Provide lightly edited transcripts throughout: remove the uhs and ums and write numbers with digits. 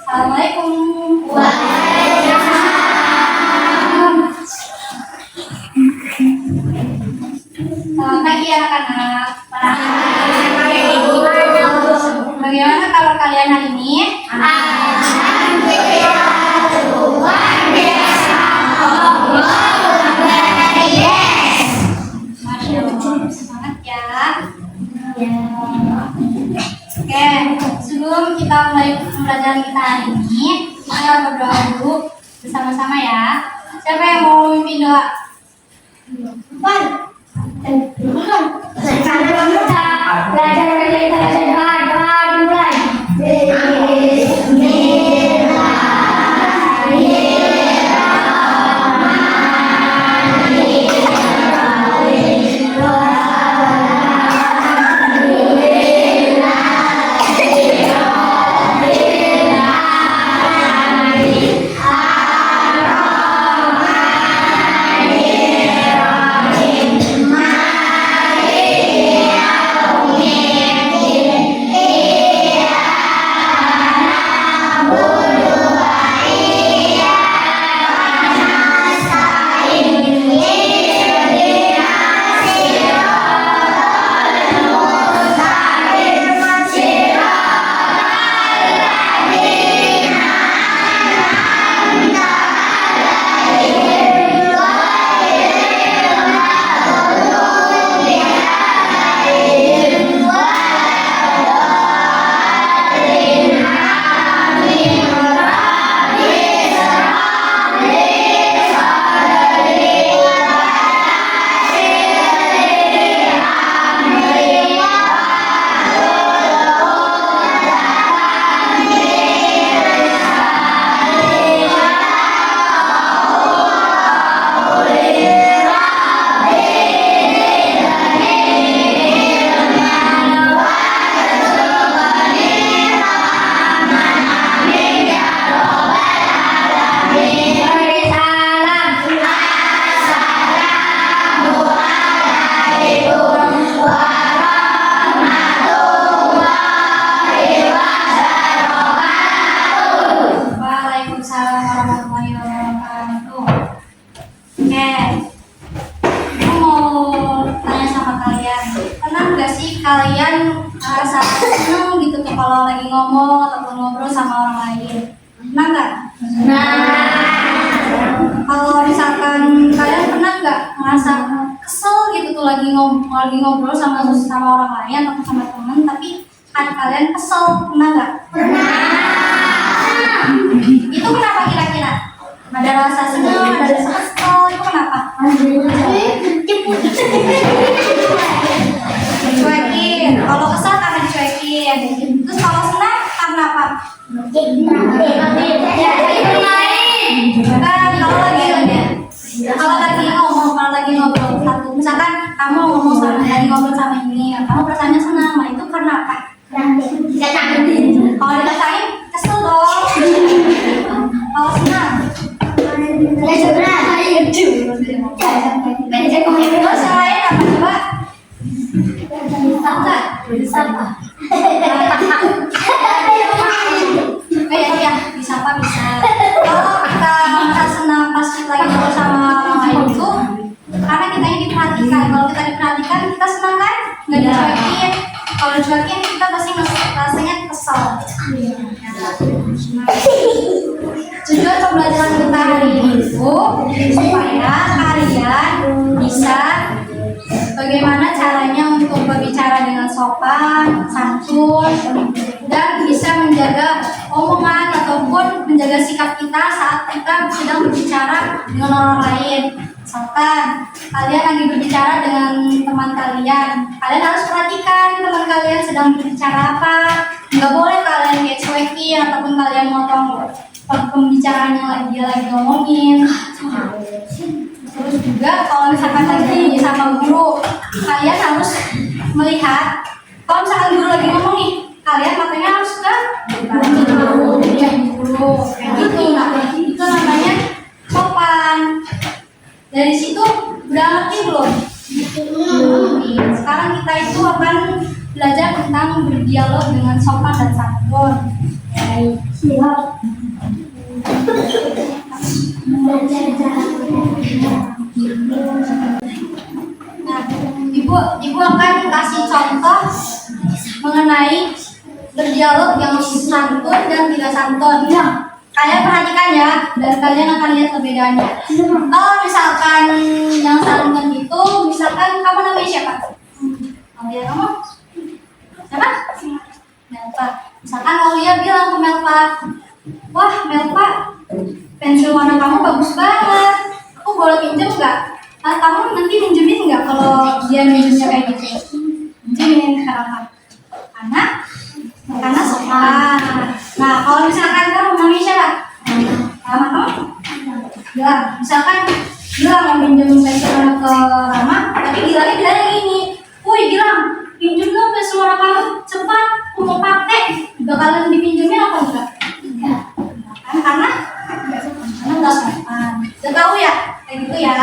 Assalamualaikum. Selamat pagi anak-anak. Bagaimana kabar kalian hari ini? Masya Allah, semangat ya. Oke, sebelum kita mulai pembelajaran kita hari ini, kita berdoa dulu bersama-sama ya. Siapa yang mau memimpin doa? Kalian ngerasa seneng gitu tuh kalau lagi ngomong ataupun ngobrol sama orang lain? Pernah nggak? Kalau misalkan kalian pernah nggak ngerasa kesel gitu tuh lagi ngobrol sama orang lain atau sama teman, tapi hati kalian kesel, pernah nggak? Itu kenapa kira-kira? Ada rasa seneng, ada rasa kesel, itu kenapa? Dicuekin. Kalau kesal karena dicuekin. Terus kalau senang karena apa? Kalau lagi ngobrol satu, misalkan kamu lagi ngobrol sama ini, kamu perasaannya senang, nah itu karena apa? Kalau dikasain kesel dong. Kalau senang terus yang lain apa coba? Disapa. Iya, disapa bisa. Kalau kita merasa senang pas lagi ngobrol sama orang lain itu, karena kitanya diperhatikan. Kalau kita diperhatikan, kita senang kan? Nggak dicuekin. Kalau dicuekin, kita pasti rasanya kesal. Tujuan pembelajaran kita hari ini itu supaya kalian bisa bagaimana caranya untuk berbicara dengan sopan, santun, dan bisa menjaga omongan ataupun menjaga sikap kita saat kita sedang berbicara dengan orang lain. Misalkan kalian lagi berbicara dengan teman kalian harus perhatikan teman kalian sedang berbicara apa. Nggak boleh kalian kayak cuekin ataupun kalian motong pembicaraannya dia lagi ngomongin. Terus juga kalau misalkan lagi sama guru, kalian harus melihat kalau misalkan guru lagi ngomong nih, kalian matanya harus ke guru, kayak gitu. Nah, itu namanya sopan. Dari situ udah ngerti belum? Sekarang kita itu akan belajar tentang berdialog dengan sopan dan santun. Nah, ibu akan kasih contoh mengenai berdialog yang santun dan tidak santun. Kalian perhatikan ya, dan kalian akan lihat perbedaannya. Kalau misalkan yang santun itu, misalkan kamu namanya siapa? Aulia, kamu? Siapa? Melva. Misalkan Aulia bilang ke Melva, wah Melva, pensil warna kamu bagus banget. Aku boleh pinjam nggak? Nah, kamu nanti minjemin nggak kalau dia minjemnya kayak gitu? Minjemin, kenapa? Karena sopan. Nah, kalau misalkan kamu namanya siapa? Rama, kamu? Gilang. Misalkan Gilang yang pinjam pensil warna ke Rama, tapi Gilangnya bilangnya gini, woi Gilang, pinjam dong pensil warna kamu, cepat, aku mau pakai. Bakalan dipinjemin apa enggak? Enggak. Karena nggak sopan. Udah tahu ya, kayak gitu ya.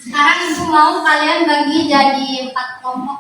Sekarang ibu mau kalian bagi jadi 4 kelompok.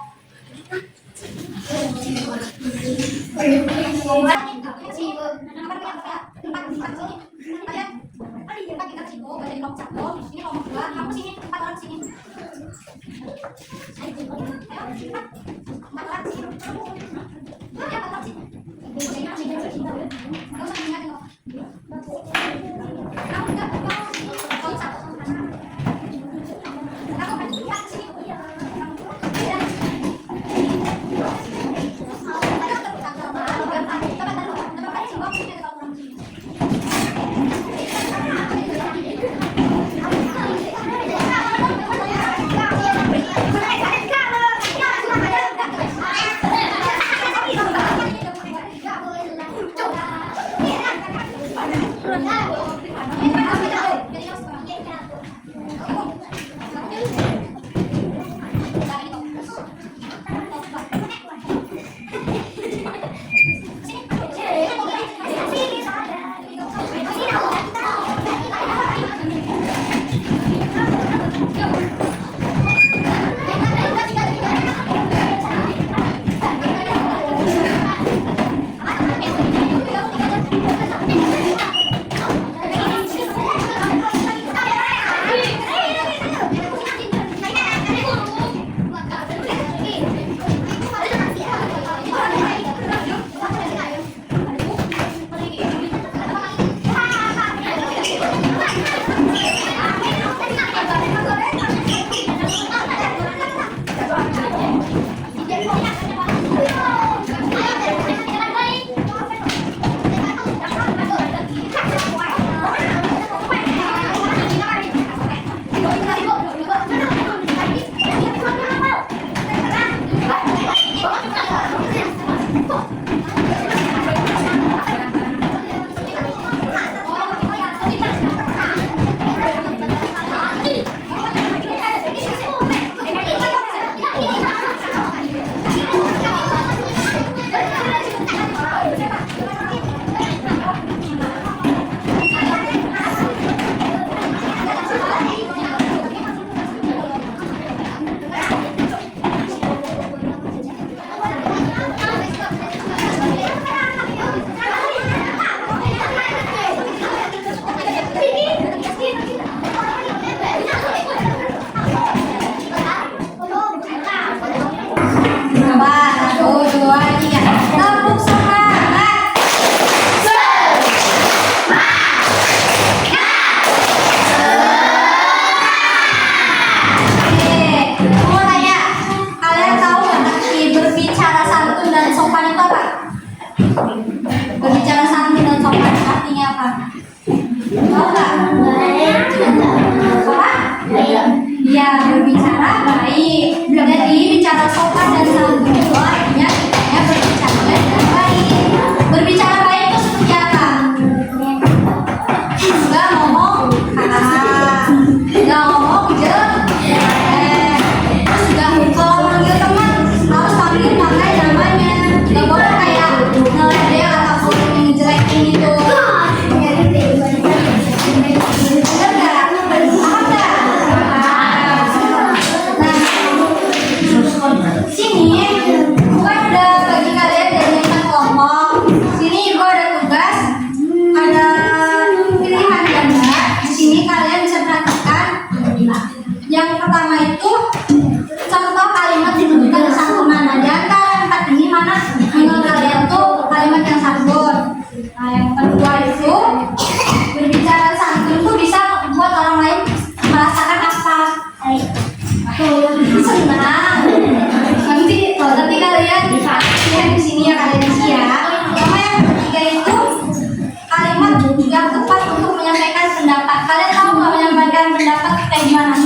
yang tepat untuk menyampaikan pendapat. Kalian tahu nggak menyampaikan pendapat kayak gimana?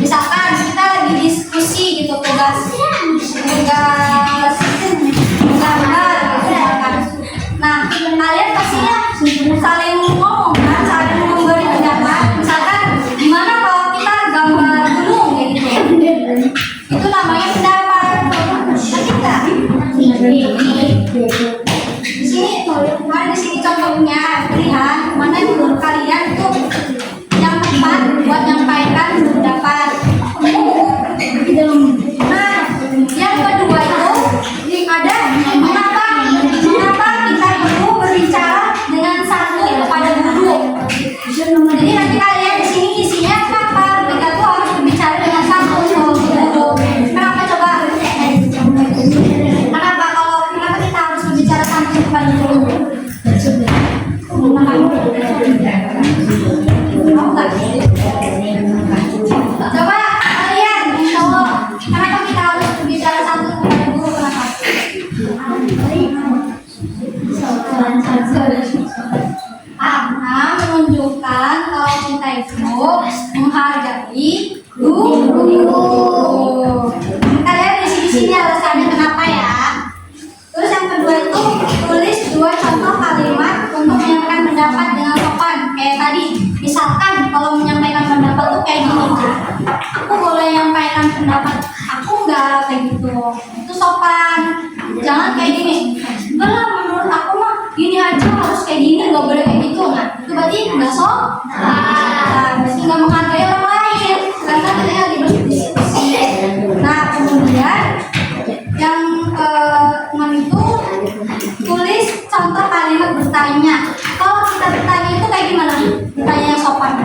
Misalkan kita lagi diskusi gitu, tugas gambar misalkan. Nah, kalian pastinya saling ngomong kan, saling memberi pendapat. Misalkan gimana kalau kita gambar gunung kayak gitu. Itu namanya pendapat. Ngerti nggak? Di sini contohnya, lihat mana yang menurut kalian tuh yang tepat buat nyampaikan pendapat. Nah, yang kedua itu ada mengapa kita perlu berbicara dengan satu kepada guru. Jadi nanti kalian di sini isinya kenapa kita tuh harus berbicara dengan satu guru. Kenapa coba? Kenapa kita harus berbicara satu kepada guru? Coba kalian tahu kenapa kita harus berbicara satu kepada guru? Kenapa? Karena menunjukkan kalau kita itu menghargai guru. Kalian di sini alasannya kenapa ya? Terus yang kedua itu tulis 2 contoh kalimat untuk menyampaikan pendapat dengan sopan. Kayak tadi, misalkan kalau menyampaikan pendapat tuh kayak gini. Aku boleh menyampaikan pendapat aku nggak kayak gitu. Itu sopan. Jangan kayak gini. Enggak lah, menurut aku mah gini aja, harus kayak gini, nggak boleh kayak gitu. Nah, itu berarti nggak sopan. Berarti nggak menghargai orang lain. Karena kita lagi berdiskusi. Nah, kemudian yang keenam itu tulis contoh kalimat bertanya. Kalau kita bertanya itu kayak gimana? Bertanya yang sopan.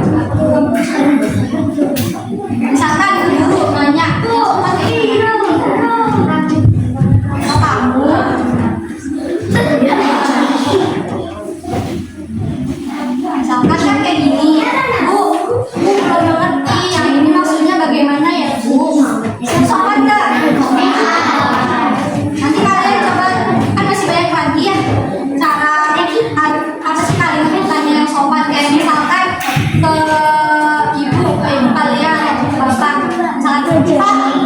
Misalkan guru nanya, yang sopan kayak gimana? Oh, kamu? Misalkan kan kayak gini, Bu belum ngerti yang ini maksudnya bagaimana ya Bu? Sopan nggak? Nanti kalian coba, kan masih banyak lagi ya cara apa sih kalimat bertanya yang sopan. Kayak misalkan ke ibu kalian, bapak, misalkan Pak,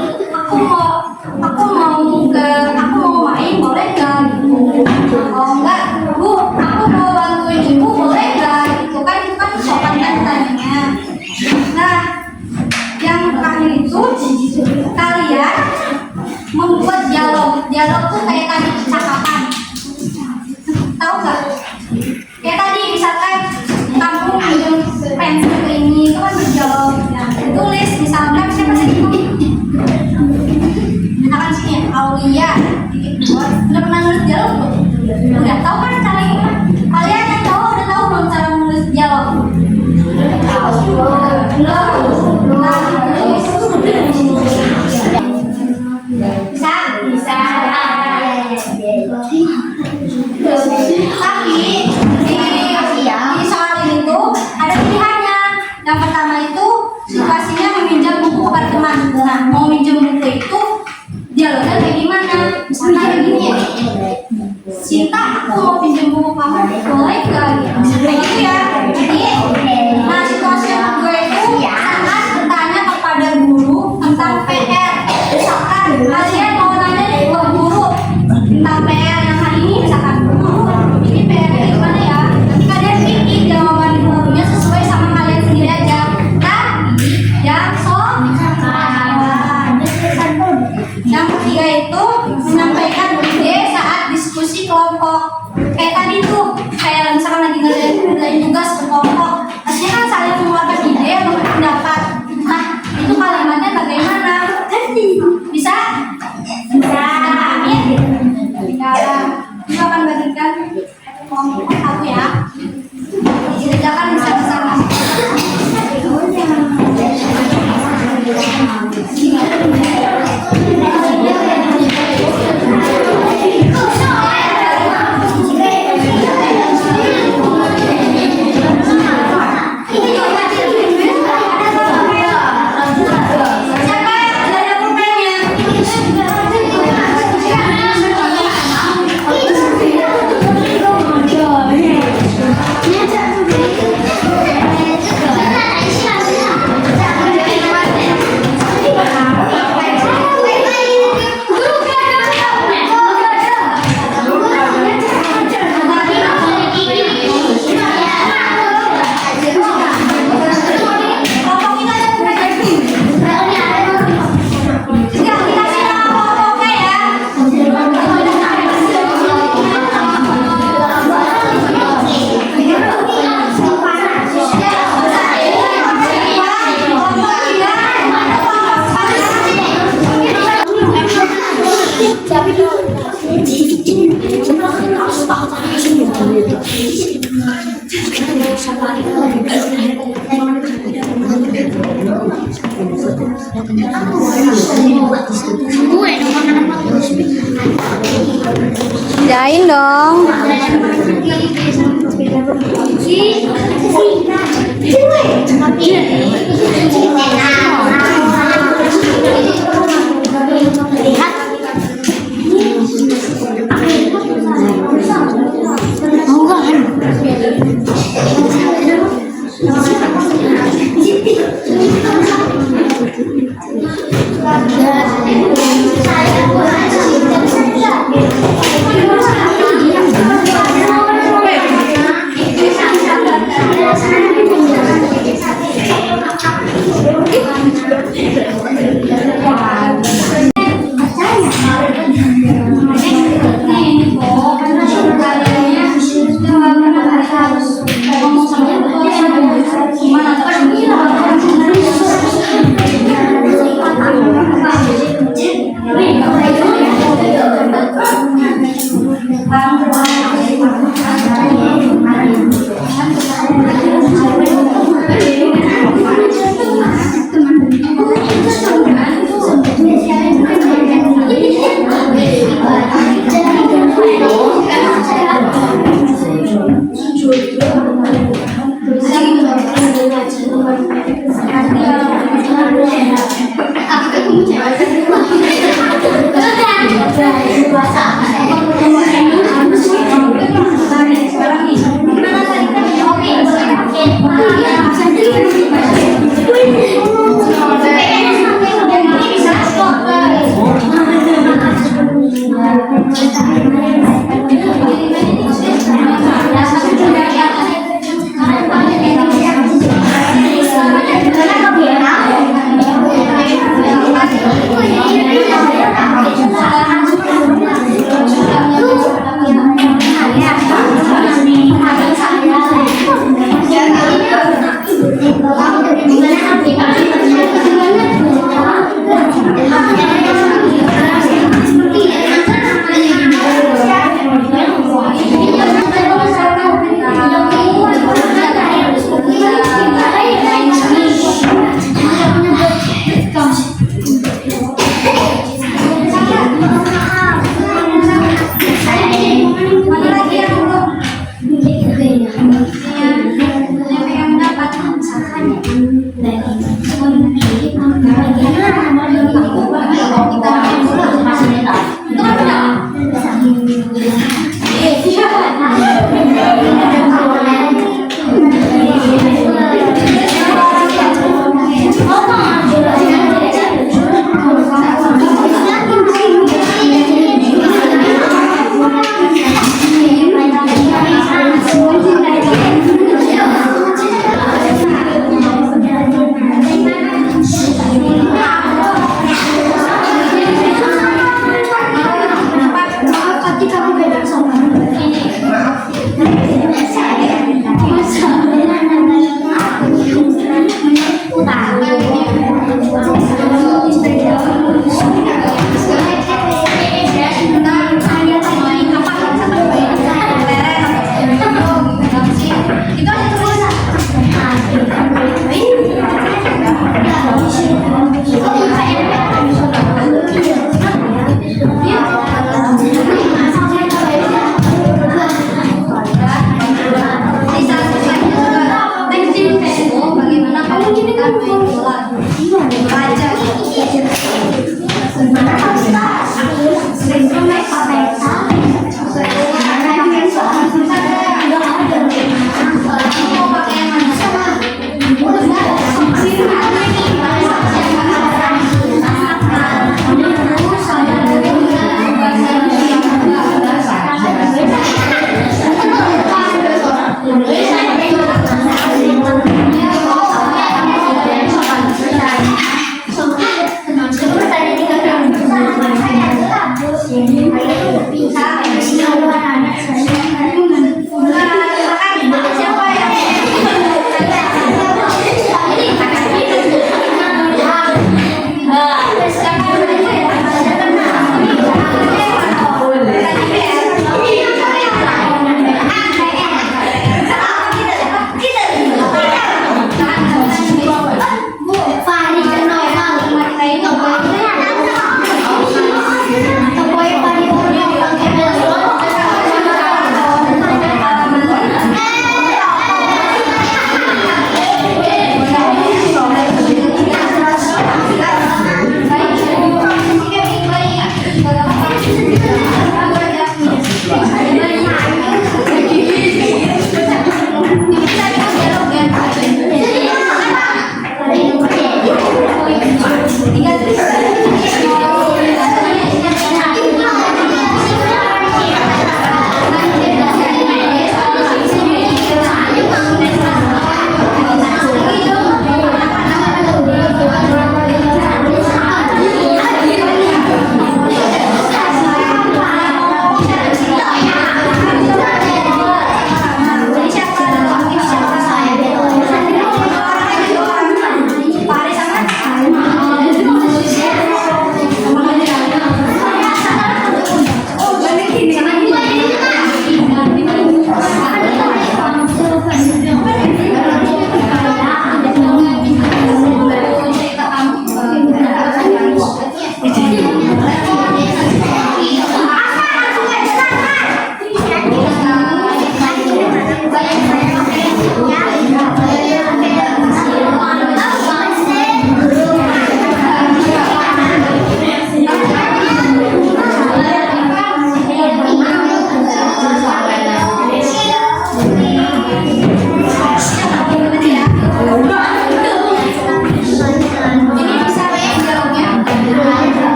aku mau main, boleh nggak? Oh enggak, Bu, aku mau bantuin ibu, boleh nggak? Itu kan sopan kan tanyanya. Nah, yang terakhir itu kalian membuat dialog tuh kayak tadi percakapan. Tahu nggak? Kayak tadi misalkan kamu pinjam pensil ke ini, itu kan berdialog. Nah, tulis misalkan siapa sih itu? Misalkan sini Aulia. Udah pernah nulis dialog belum? Udah tahu kan caranya? Kalian yang tahu udah tahu belum cara nulis dialog? Belum. Nah, bisa. Tapi di soal ini tuh ada pilihannya. Yang pertama itu situasinya meminjam buku kepada teman. Nah, mau minjem buku itu dialognya kayak gimana? Misalnya kayak gini ya, Sinta, aku mau pinjam buku kamu, boleh nggak? Kayak gitu ya. Jadi, nah situasi yang kedua itu saat bertanya kepada guru tentang PR. Misalkan kalian mau nanya nih ke guru tentang PR yang hari ini, misalkan guru, ini PR-nya gimana ya? Nanti kalian bikin jawaban gurunya sesuai sama kalian sendiri aja. Tapi yang sopan. Yang ketiga itu menyampaikan ide saat diskusi kelompok. Kayak tadi tuh, kayak misalkan lagi ngerjain tugas kelompok. Kerjain dong.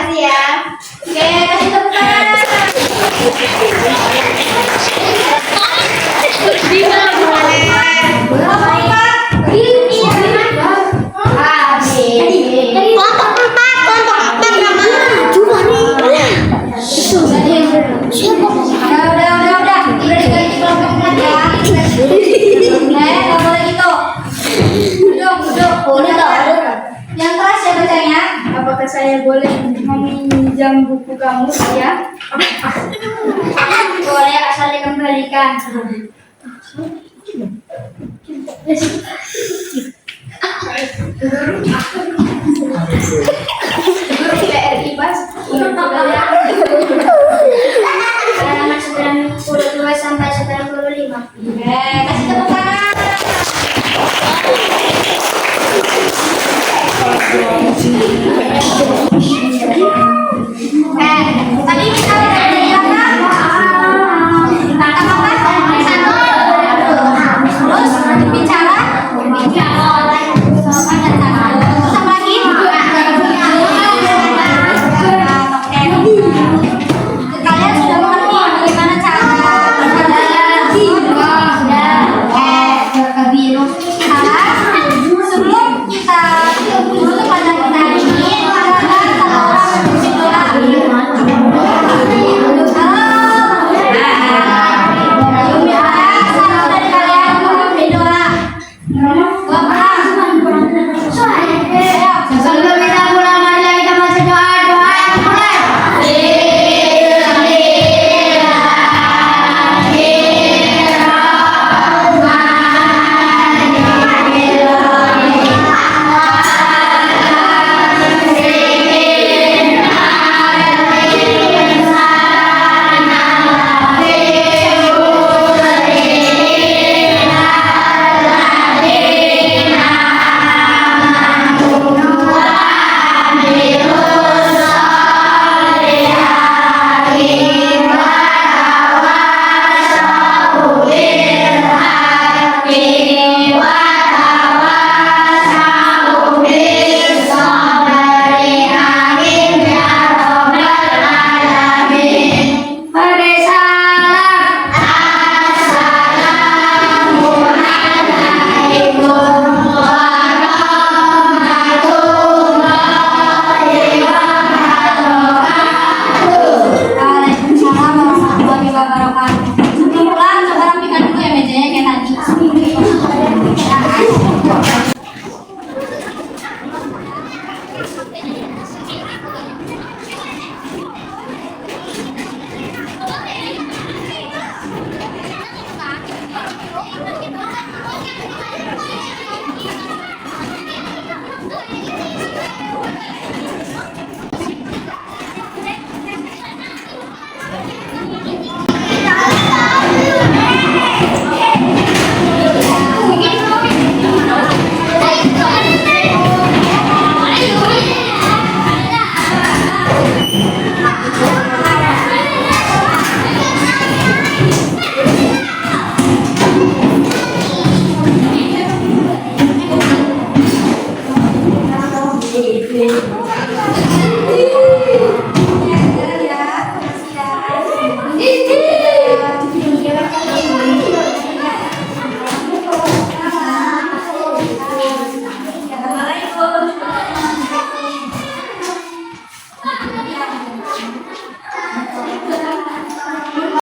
Makasih ya. Oke, kasih tepuk tangan. Udah diganti kelompok ya. Nggak boleh gitu. Duduk. Yang keras ya bacanya. Apakah saya boleh meminjam buku kamu ya? Boleh asal dikembalikan. Guru PRI Bas. Halaman 92 sampai 95. Kasih tepuk tangan.